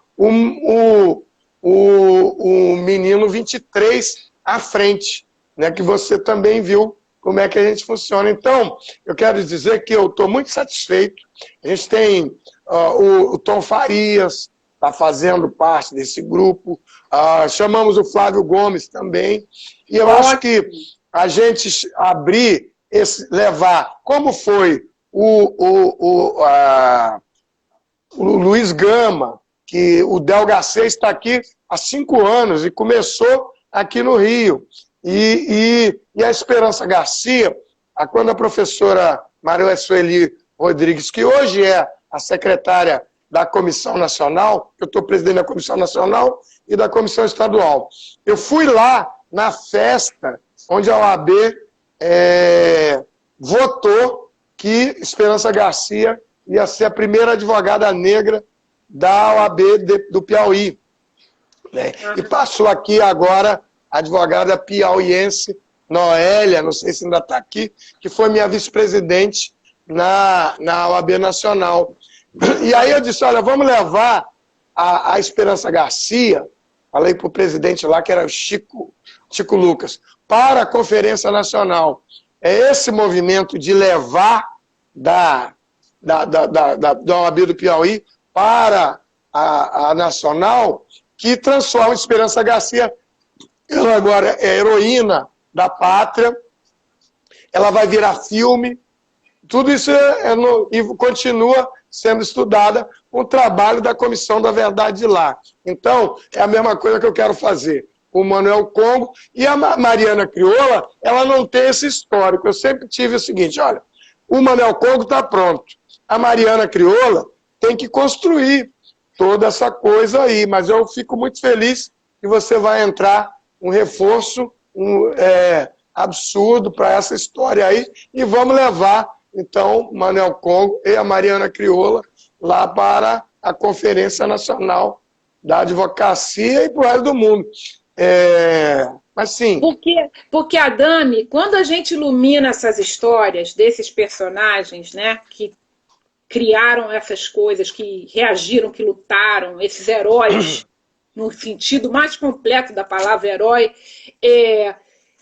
S1: o menino 23 à frente, né, que você também viu como é que a gente funciona. Então, eu quero dizer que eu estou muito satisfeito. A gente tem o Tom Farias, está fazendo parte desse grupo. Chamamos o Flávio Gomes também. E eu acho que a gente levar, como foi o Luiz Gama, que o Delgacê está aqui há 5 anos e começou aqui no Rio. E a Esperança Garcia, quando a professora Maria Sueli Rodrigues, que hoje é a secretária da Comissão Nacional, eu estou presidente da Comissão Nacional e da Comissão Estadual. Eu fui lá na festa onde a OAB votou que Esperança Garcia ia ser a primeira advogada negra da OAB do Piauí. Né? E passou aqui agora a advogada piauiense Noélia, não sei se ainda está aqui, que foi minha vice-presidente na OAB Nacional. E aí eu disse, olha, vamos levar a Esperança Garcia, falei para o presidente lá, que era o Chico Lucas, para a Conferência Nacional. É esse movimento de levar da OAB do Piauí para a Nacional que transforma a Esperança Garcia. Ela agora é heroína da pátria, ela vai virar filme, tudo isso e continua sendo estudada com o trabalho da Comissão da Verdade de lá. Então, é a mesma coisa que eu quero fazer. O Manuel Congo e a Mariana Crioula, ela não tem esse histórico. Eu sempre tive o seguinte, olha, o Manuel Congo está pronto. A Mariana Crioula tem que construir toda essa coisa aí, mas eu fico muito feliz que você vai entrar um reforço absurdo para essa história aí, e vamos levar, então, o Manuel Congo e a Mariana Crioula lá para a Conferência Nacional da Advocacia e para o resto do mundo. Mas sim.
S2: Porque, Adame, quando a gente ilumina essas histórias desses personagens, né, que criaram essas coisas, que reagiram, que lutaram, esses heróis, no sentido mais completo da palavra herói,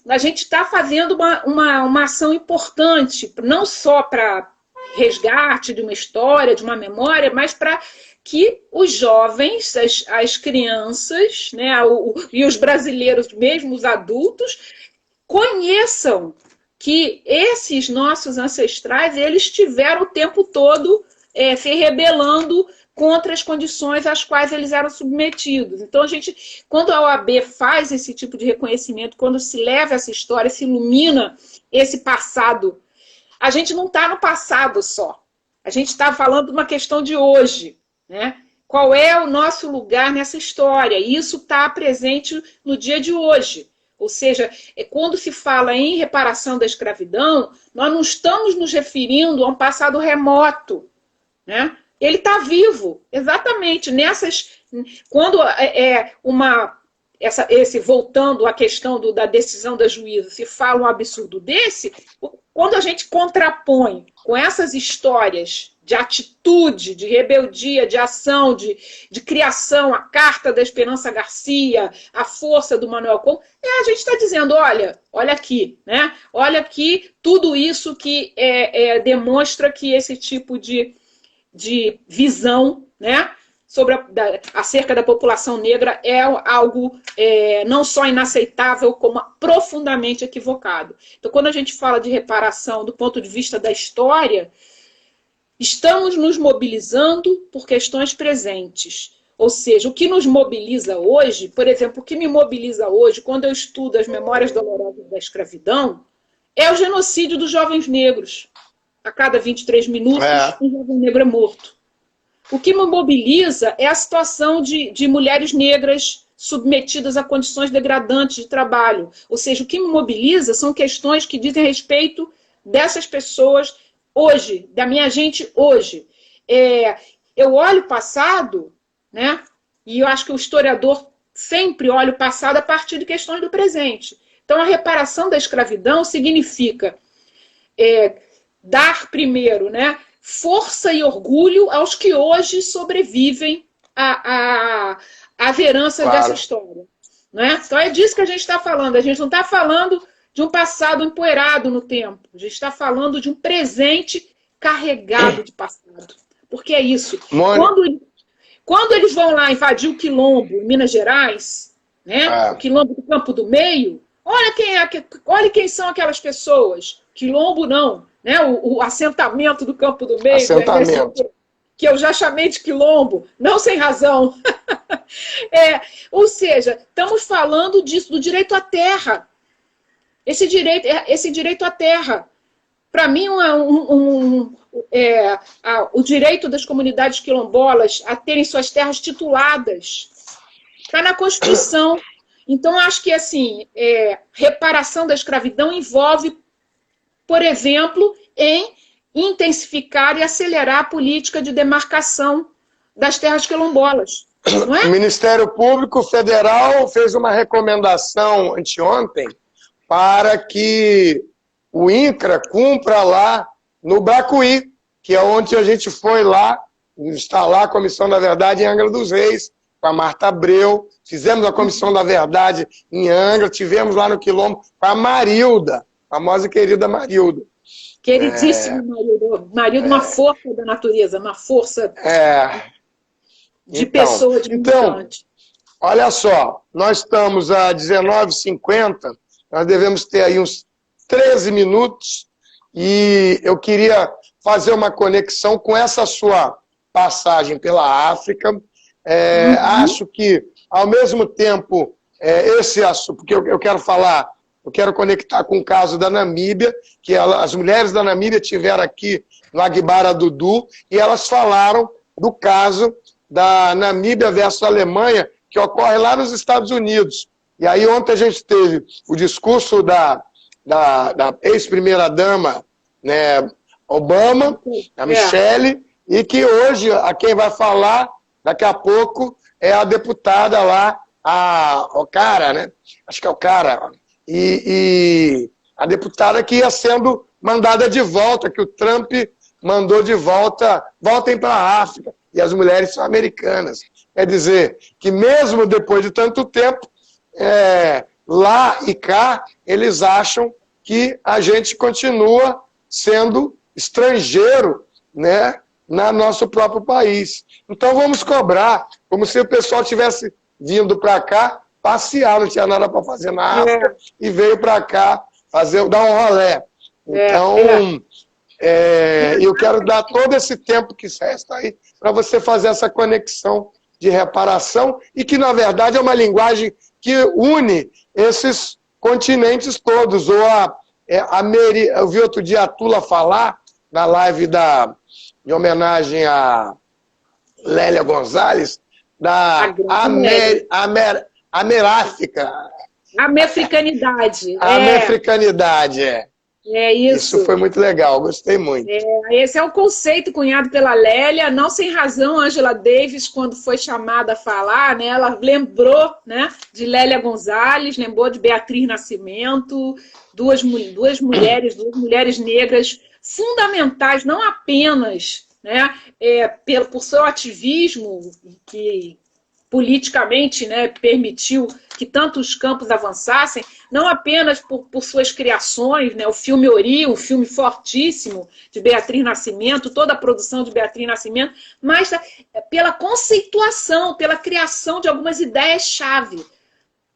S2: a gente está fazendo uma ação importante, não só para resgate de uma história, de uma memória, mas para que os jovens, as crianças, né, e os brasileiros, mesmo os adultos, conheçam que esses nossos ancestrais, eles tiveram o tempo todo se rebelando contra as condições às quais eles eram submetidos. Então, quando a OAB faz esse tipo de reconhecimento, quando se leva essa história, se ilumina esse passado, a gente não está no passado só. A gente está falando de uma questão de hoje, né? Qual é o nosso lugar nessa história? E isso está presente no dia de hoje. Ou seja, quando se fala em reparação da escravidão, nós não estamos nos referindo a um passado remoto, né? Ele está vivo, exatamente. Quando voltando à questão da decisão da juíza, se fala um absurdo desse, quando a gente contrapõe com essas histórias de atitude, de rebeldia, de ação, de criação, a carta da Esperança Garcia, a força do Manuel Congo, a gente está dizendo, olha aqui, né? Olha aqui tudo isso que demonstra que esse tipo de visão, né, acerca da população negra é algo não só inaceitável, como profundamente equivocado. Então, quando a gente fala de reparação do ponto de vista da história, estamos nos mobilizando por questões presentes. Ou seja, o que nos mobiliza hoje, por exemplo, o que me mobiliza hoje, quando eu estudo as memórias dolorosas da escravidão, é o genocídio dos jovens negros. A cada 23 minutos, um jovem negro é morto. O que me mobiliza é a situação de mulheres negras submetidas a condições degradantes de trabalho. Ou seja, o que me mobiliza são questões que dizem respeito dessas pessoas hoje, da minha gente hoje. Eu olho o passado, né? E eu acho que o historiador sempre olha o passado a partir de questões do presente. Então, a reparação da escravidão significa dar primeiro, né, força e orgulho aos que hoje sobrevivem às heranças dessa história. Né? Então, é disso que a gente está falando. A gente não está falando de um passado empoeirado no tempo. A gente está falando de um presente carregado de passado. Porque é isso. Quando eles vão lá invadir o Quilombo, em Minas Gerais, né? O Quilombo do Campo do Meio, olha quem são aquelas pessoas. Quilombo não, né? O assentamento do Campo do Meio,
S1: assentamento.
S2: Que eu já chamei de Quilombo, não sem razão. Ou seja, estamos falando disso, do direito à terra. Esse direito à terra. Para mim, o direito das comunidades quilombolas a terem suas terras tituladas está na Constituição. Então, acho que assim, reparação da escravidão envolve, por exemplo, em intensificar e acelerar a política de demarcação das terras quilombolas. Não é?
S1: O Ministério Público Federal fez uma recomendação anteontem para que o INCRA cumpra lá no Bracuí, que é onde a gente foi lá, está lá a Comissão da Verdade em Angra dos Reis, com a Marta Abreu, fizemos a Comissão da Verdade em Angra, tivemos lá no Quilombo com a Marilda, a famosa e querida Marilda.
S2: Queridíssimo Marildo. Marildo, uma força da natureza, uma força de pessoa, de militante.
S1: Olha só, nós estamos a 19h50, nós devemos ter aí uns 13 minutos, e eu queria fazer uma conexão com essa sua passagem pela África. Acho que, ao mesmo tempo, esse assunto, porque eu quero falar, eu quero conectar com o caso da Namíbia, que as mulheres da Namíbia tiveram aqui no Agbara Dudu, e elas falaram do caso da Namíbia versus Alemanha, que ocorre lá nos Estados Unidos. E aí ontem a gente teve o discurso da ex-primeira-dama, né, Obama, a Michelle, e que hoje a quem vai falar daqui a pouco é a deputada lá, o cara, né? Acho que é o cara. E a deputada que ia sendo mandada de volta, que o Trump mandou de volta, voltem para a África. E as mulheres são americanas. Quer dizer, que mesmo depois de tanto tempo, lá e cá, eles acham que a gente continua sendo estrangeiro, né, no nosso próprio país. Então vamos cobrar, como se o pessoal tivesse vindo para cá passear, não tinha nada para fazer na África, e veio para cá dar um rolé. Então, eu quero dar todo esse tempo que resta aí para você fazer essa conexão de reparação, e que, na verdade, é uma linguagem que une esses continentes todos. Ou eu vi outro dia a Tula falar, na live de homenagem a Lélia Gonzalez, da Ameráfrica.
S2: Americanidade.
S1: Americanidade,
S2: isso.
S1: Isso foi muito legal, gostei muito.
S2: Esse é o conceito cunhado pela Lélia, não sem razão. Angela Davis, quando foi chamada a falar, né, ela lembrou, né, de Lélia Gonzalez, lembrou de Beatriz Nascimento, duas mulheres negras fundamentais, não apenas, né, por seu ativismo, que politicamente, né, permitiu que tantos campos avançassem, não apenas por suas criações, né, o filme Ori, um filme fortíssimo de Beatriz Nascimento, toda a produção de Beatriz Nascimento, mas pela conceituação, pela criação de algumas ideias-chave.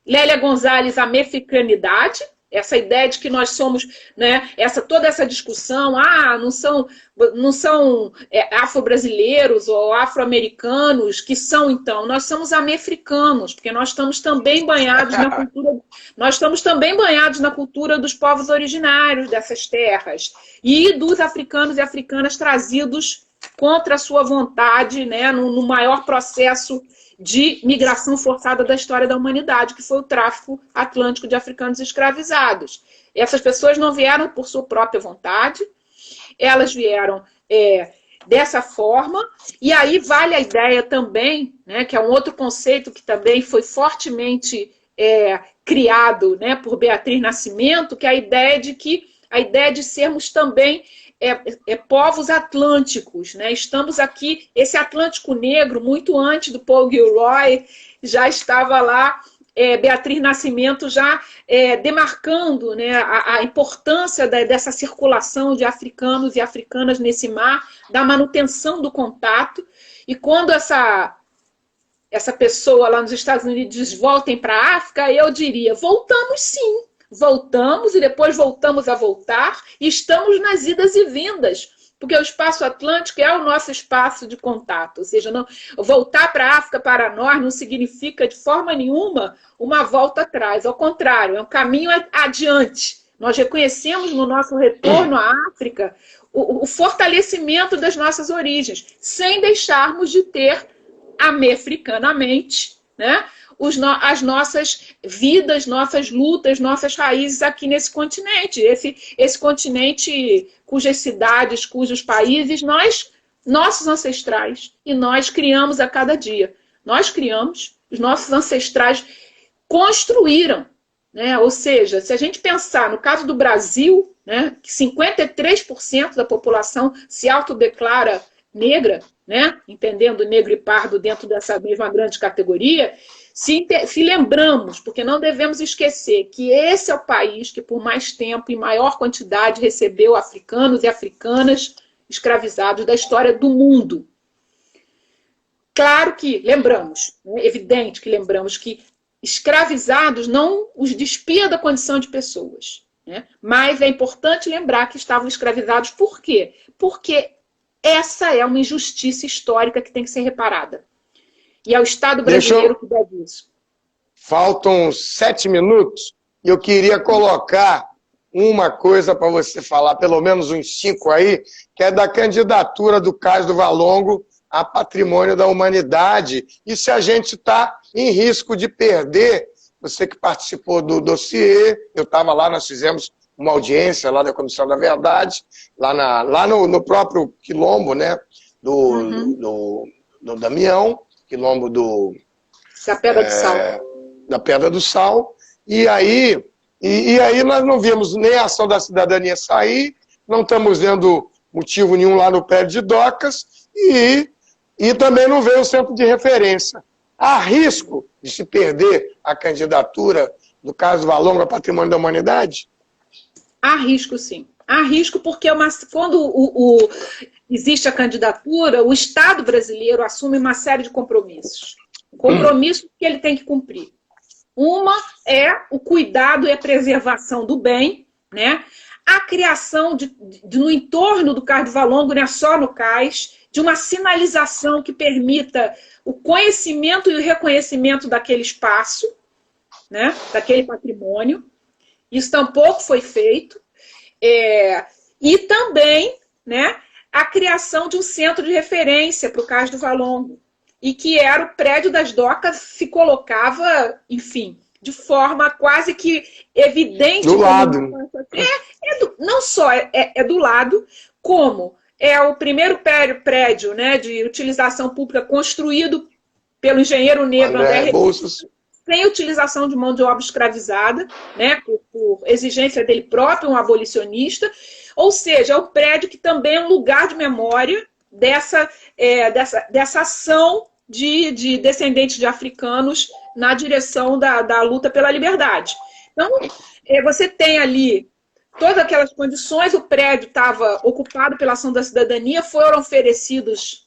S2: Lélia Gonzalez, a mefricanidade, essa ideia de que nós somos, né, toda essa discussão, não são afro-brasileiros ou afro-americanos que são, então, nós somos americanos, porque nós estamos também banhados na cultura dos povos originários dessas terras e dos africanos e africanas trazidos contra a sua vontade, né, no maior processo de migração forçada da história da humanidade, que foi o tráfico atlântico de africanos escravizados. Essas pessoas não vieram por sua própria vontade, elas vieram dessa forma, e aí vale a ideia também, né, que é um outro conceito que também foi fortemente criado, né, por Beatriz Nascimento, que é a ideia de sermos também povos atlânticos, né? Estamos aqui, esse Atlântico Negro, muito antes do Paul Gilroy, já estava lá, Beatriz Nascimento já demarcando, né, a importância dessa circulação de africanos e africanas nesse mar, da manutenção do contato. E quando essa pessoa lá nos Estados Unidos diz voltem para a África, eu diria, voltamos sim. Voltamos e depois voltamos a voltar e estamos nas idas e vindas, porque o espaço atlântico é o nosso espaço de contato, ou seja, não, voltar para a África para nós não significa de forma nenhuma uma volta atrás, ao contrário, é um caminho adiante. Nós reconhecemos no nosso retorno à África o fortalecimento das nossas origens, sem deixarmos de ter americanamente, né, as nossas vidas, nossas lutas, nossas raízes aqui nesse continente. Esse continente cujas cidades, cujos países, nossos ancestrais, e nós criamos a cada dia. Nós criamos, os nossos ancestrais construíram. Né? Ou seja, se a gente pensar no caso do Brasil, né, que 53% da população se autodeclara negra, né, entendendo negro e pardo dentro dessa mesma grande categoria, se lembramos, porque não devemos esquecer que esse é o país que por mais tempo e maior quantidade recebeu africanos e africanas escravizados da história do mundo. Claro que lembramos, é evidente que lembramos que escravizados não os despia da condição de pessoas, né? Mas é importante lembrar que estavam escravizados por quê? Porque essa é uma injustiça histórica que tem que ser reparada. E é o Estado brasileiro que deve isso.
S1: Faltam 7 minutos e eu queria colocar uma coisa para você falar, pelo menos uns 5 aí, que é da candidatura do Cais do Valongo a Patrimônio da Humanidade. E se a gente está em risco de perder, você que participou do dossiê, eu estava lá, nós fizemos uma audiência lá da Comissão da Verdade, lá no próprio quilombo, né, do Damião, quilombo
S2: da Pedra do Sal.
S1: Da Pedra do Sal. E aí nós não vimos nem a ação da cidadania sair, não estamos vendo motivo nenhum lá no prédio de Docas e também não veio o centro de referência. Há risco de se perder a candidatura do Cais do Valongo a Patrimônio da Humanidade?
S2: Há risco, sim. Há risco porque quando existe a candidatura, o Estado brasileiro assume uma série de compromissos. Compromissos que ele tem que cumprir. Uma é o cuidado e a preservação do bem, né? A criação no entorno do Cais do Valongo, não é só no cais, de uma sinalização que permita o conhecimento e o reconhecimento daquele espaço, né? Daquele patrimônio. Isso tampouco foi feito. E também, né, a criação de um centro de referência para o Cais do Valongo. E que era o prédio das Docas, se colocava, enfim, de forma quase que evidente.
S1: Do lado.
S2: Não só é do lado, como é o primeiro prédio, né, de utilização pública construído pelo engenheiro negro André Rebouças, sem utilização de mão de obra escravizada, né, por exigência dele próprio, um abolicionista. Ou seja, é um prédio que também é um lugar de memória dessa ação de descendentes de africanos na direção da luta pela liberdade. Então, você tem ali todas aquelas condições, o prédio estava ocupado pela ação da cidadania, foram oferecidos,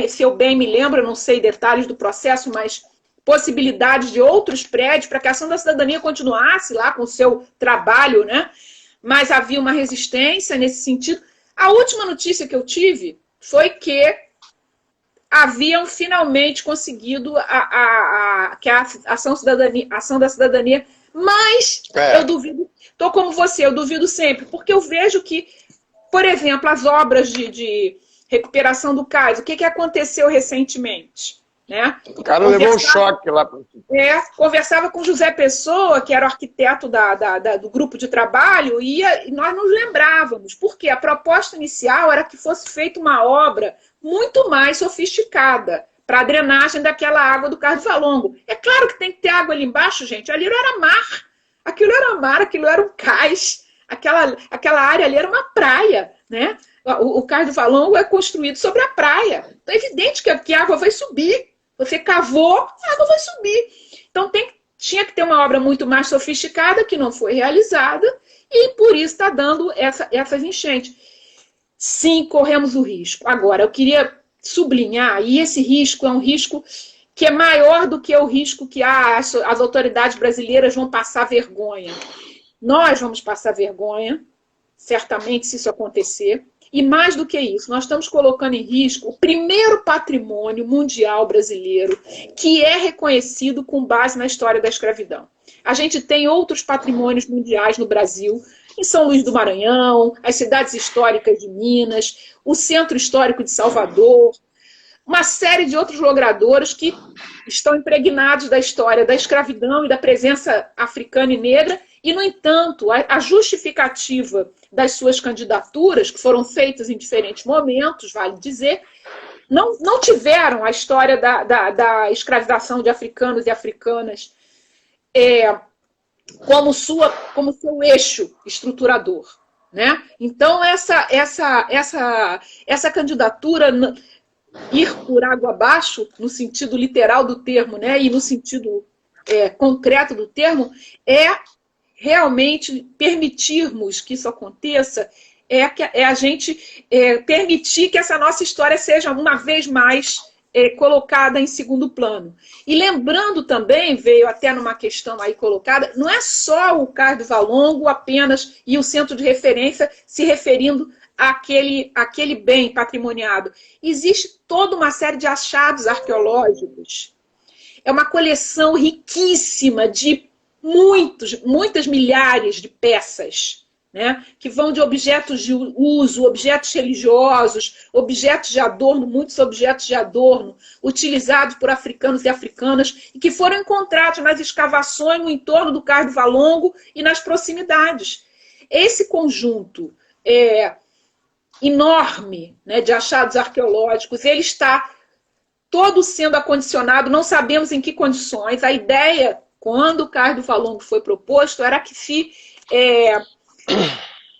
S2: se eu bem me lembro, não sei detalhes do processo, mas possibilidades de outros prédios para que a ação da cidadania continuasse lá com o seu trabalho, né? Mas havia uma resistência nesse sentido. A última notícia que eu tive foi que haviam finalmente conseguido que a ação da cidadania, mas eu duvido, estou como você, eu duvido sempre, porque eu vejo que, por exemplo, as obras de recuperação do cais, o que aconteceu recentemente? Né?
S1: O cara levou um choque lá.
S2: Conversava com José Pessoa, que era o arquiteto do grupo de trabalho, e nós nos lembrávamos, porque a proposta inicial era que fosse feita uma obra muito mais sofisticada, para a drenagem daquela água do Cais do Valongo. É claro que tem que ter água ali embaixo, gente. Ali não era mar. Aquilo era mar, aquilo era um cais. Aquela área ali era uma praia, né? O Cais do Valongo é construído sobre a praia. Então é evidente que a água vai subir. Você cavou, a água vai subir. Então tinha que ter uma obra muito mais sofisticada, que não foi realizada, e por isso está dando essas enchentes. Sim, corremos o risco. Agora, eu queria sublinhar, e esse risco é um risco que é maior do que o risco que as autoridades brasileiras vão passar vergonha. Nós vamos passar vergonha, certamente, se isso acontecer. E mais do que isso, nós estamos colocando em risco o primeiro patrimônio mundial brasileiro que é reconhecido com base na história da escravidão. A gente tem outros patrimônios mundiais no Brasil, em São Luís do Maranhão, as cidades históricas de Minas, o Centro Histórico de Salvador, uma série de outros logradouros que estão impregnados da história da escravidão e da presença africana e negra, e, no entanto, a justificativa das suas candidaturas, que foram feitas em diferentes momentos, vale dizer, não tiveram a história da escravização de africanos e africanas como seu eixo estruturador, né? Então, essa candidatura, ir por água abaixo, no sentido literal do termo, né? E no sentido concreto do termo, é realmente permitirmos que isso aconteça, a gente permitir que essa nossa história seja uma vez mais colocada em segundo plano. E lembrando também, veio até numa questão aí colocada, não é só o Cais do Valongo apenas e o centro de referência se referindo àquele bem patrimoniado. Existe toda uma série de achados arqueológicos. É uma coleção riquíssima de muitas milhares de peças, né, que vão de objetos de uso, objetos religiosos, objetos de adorno, muitos objetos de adorno, utilizados por africanos e africanas, e que foram encontrados nas escavações no entorno do Cais do Valongo e nas proximidades. Esse conjunto enorme, né, de achados arqueológicos, ele está todo sendo acondicionado, não sabemos em que condições. A ideia, quando o Cais do Valongo foi proposto, era que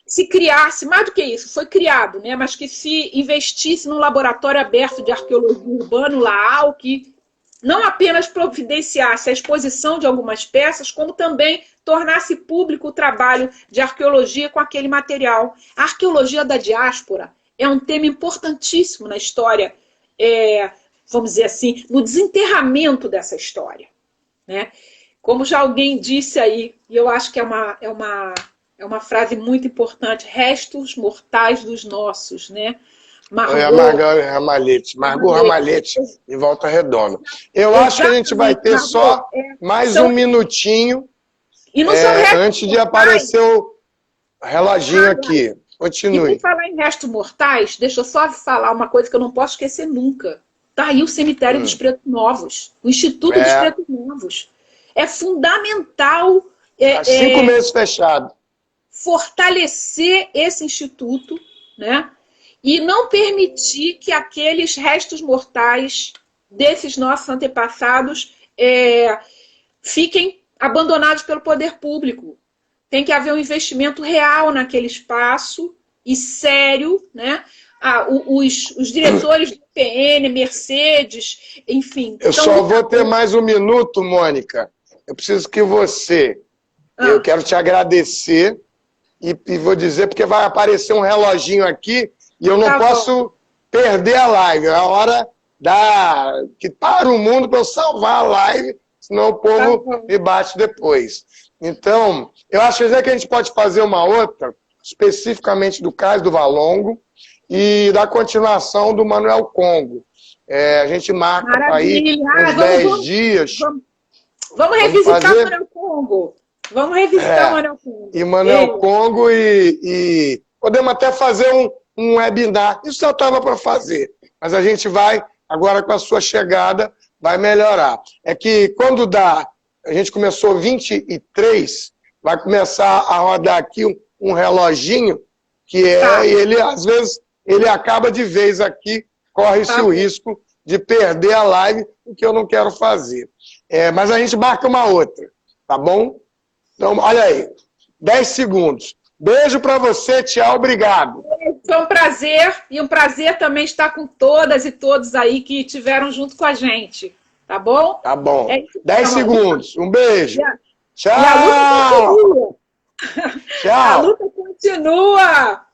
S2: se criasse, mais do que isso, foi criado, né, mas que se investisse num laboratório aberto de arqueologia urbana, LAAU, que não apenas providenciasse a exposição de algumas peças, como também tornasse público o trabalho de arqueologia com aquele material. A arqueologia da diáspora é um tema importantíssimo na história, vamos dizer assim, no desenterramento dessa história, né? Como já alguém disse aí, e eu acho que é uma frase muito importante, restos mortais dos nossos, né?
S1: Margot Ramalhete, em Volta Redonda. Eu acho que a gente vai ter só mais um minutinho antes de aparecer o reloginho aqui. Continue.
S2: E por falar em restos mortais, deixa eu só falar uma coisa que eu não posso esquecer nunca. Está aí o cemitério dos Pretos Novos, o Instituto dos Pretos Novos. É fundamental...
S1: Há 5 meses fechado.
S2: Fortalecer esse instituto, né? E não permitir que aqueles restos mortais desses nossos antepassados fiquem abandonados pelo poder público. Tem que haver um investimento real naquele espaço e sério, né? Os diretores do PN, Mercedes, enfim.
S1: Eu só vou ter mais um minuto, Mônica. Eu preciso que você... Eu quero te agradecer e vou dizer, porque vai aparecer um reloginho aqui e eu não posso perder a live. É a hora que para o mundo para eu salvar a live, senão o povo me bate depois. Então, eu acho que a gente pode fazer uma outra, especificamente do Cais do Valongo e da continuação do Manuel Congo. A gente marca aí uns 10 dias.
S2: Vamos revisitar o Manuel Congo. Vamos revisitar o Manuel Congo.
S1: E Manuel Congo e podemos até fazer um webinar. Isso já estava para fazer. Mas a gente vai, agora com a sua chegada, vai melhorar. É que quando a gente começou 23, vai começar a rodar aqui um reloginho, que e ele, às vezes, ele acaba de vez aqui, corre-se o risco de perder a live, o que eu não quero fazer. Mas a gente marca uma outra, tá bom? Então, olha aí, 10 segundos. Beijo para você, tchau, obrigado.
S2: Foi um prazer, e um prazer também estar com todas e todos aí que estiveram junto com a gente, tá bom?
S1: Tá bom. 10
S2: então,
S1: segundos, um beijo.
S2: Tchau!
S1: Tchau!
S2: A luta continua!